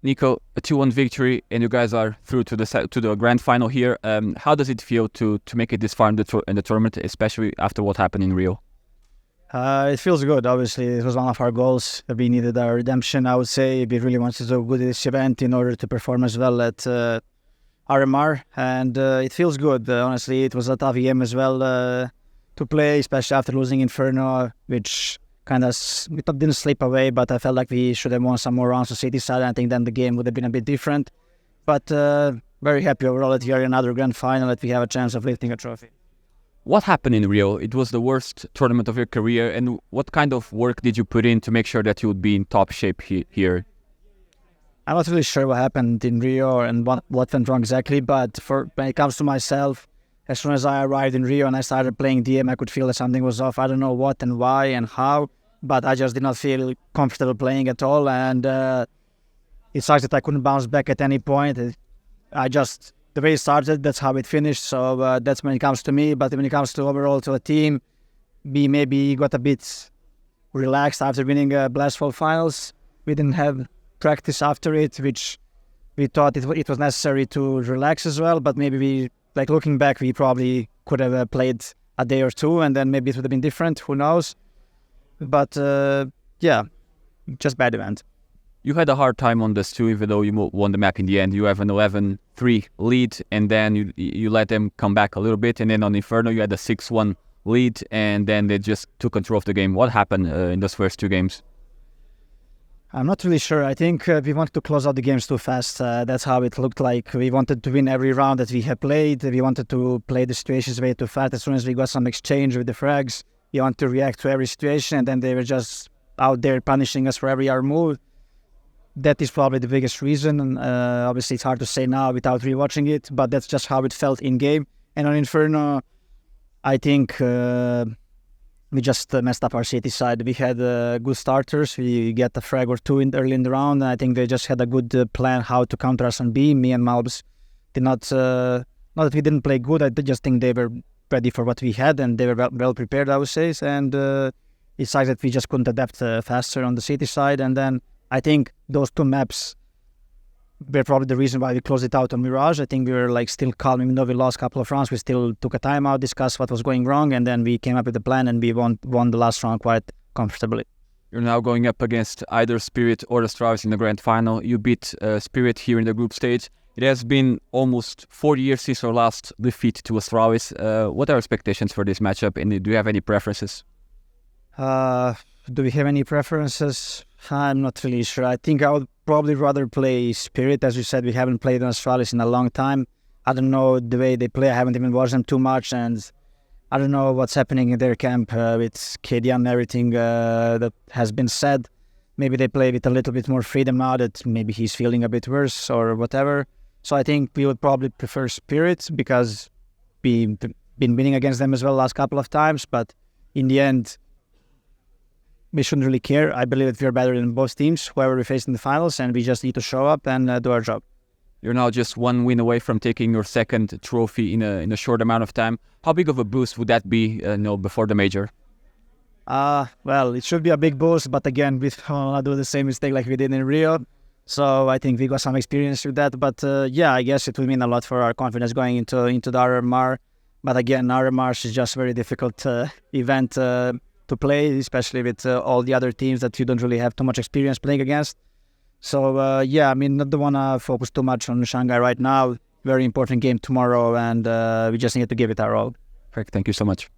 NiKo, a 2-1 victory, and you guys are through to the grand final here. How does it feel to make it this far in the tournament, especially after what happened in Rio? It feels good. Obviously, it was one of our goals. We needed our redemption, I would say. We really wanted to do good at this event in order to perform as well at RMR, and it feels good. Honestly, it was a tough game as well to play, especially after losing Inferno, which kind of didn't slip away, but I felt like we should have won some more rounds on City side. I think then the game would have been a bit different. But very happy overall that we are in another grand final, that we have a chance of lifting a trophy. What happened in Rio? It was the worst tournament of your career, and what kind of work did you put in to make sure that you would be in top shape here? I'm not really sure what happened in Rio and what went wrong exactly, but when it comes to myself, as soon as I arrived in Rio and I started playing DM, I could feel that something was off. I don't know what and why and how, but I just did not feel comfortable playing at all, and it sucks that I couldn't bounce back at any point. The way it started, that's how it finished, so that's when it comes to me. But when it comes to overall to a team, we maybe got a bit relaxed after winning Blastfall finals. We didn't have practice after it, which we thought it was necessary to relax as well, but maybe looking back, we probably could have played a day or two, and then maybe it would have been different, who knows. But yeah, just bad event. You had a hard time on this too, even though you won the map in the end. You have an 11-3 lead, and then you let them come back a little bit, and then on Inferno you had a 6-1 lead, and then they just took control of the game. What happened in those first two games? I'm not really sure. I think we wanted to close out the games too fast. That's how it looked like. We wanted to win every round that we have played. We wanted to play the situations way too fast. As soon as we got some exchange with the frags, we wanted to react to every situation, and then they were just out there punishing us for every our move. That is probably the biggest reason. And obviously, it's hard to say now without rewatching it, but that's just how it felt in game. And on Inferno, I think we just messed up our City side. We had good starters. We get a frag or two early in the round, and I think they just had a good plan how to counter us on B. Me and Malbs did not that we didn't play good. I just think they were ready for what we had, and they were well prepared, I would say. And it sucks that we just couldn't adapt faster on the City side. And then I think those two maps were probably the reason why we closed it out on Mirage. I think we were still calm, even though we lost a couple of rounds. We still took a timeout, discussed what was going wrong, and then we came up with a plan, and we won the last round quite comfortably. You're now going up against either Spirit or Astralis in the grand final. You beat Spirit here in the group stage. It has been almost 4 years since our last defeat to Astralis. What are expectations for this matchup, and do you have any preferences? Do we have any preferences? I'm not really sure. I think I would probably rather play Spirit. As you said, we haven't played on Astralis in a long time. I don't know the way they play. I haven't even watched them too much, and I don't know what's happening in their camp with KD and everything that has been said. Maybe they play with a little bit more freedom now that maybe he's feeling a bit worse or whatever. So I think we would probably prefer Spirit because we've been winning against them as well last couple of times. But in the end, we shouldn't really care. I believe that we are better than both teams, whoever we face in the finals, and we just need to show up and do our job. You're now just one win away from taking your second trophy in a short amount of time. How big of a boost would that be before the major? Well, it should be a big boost, but again, we don't want to do the same mistake like we did in Rio. So I think we got some experience with that. But yeah, I guess it will mean a lot for our confidence going into the RMR. But again, RMR is just a very difficult event to play, especially with all the other teams that you don't really have too much experience playing against. So yeah, I mean, not want to focus too much on Shanghai right now. Very important game tomorrow, and we just need to give it our all. Perfect. Thank you so much.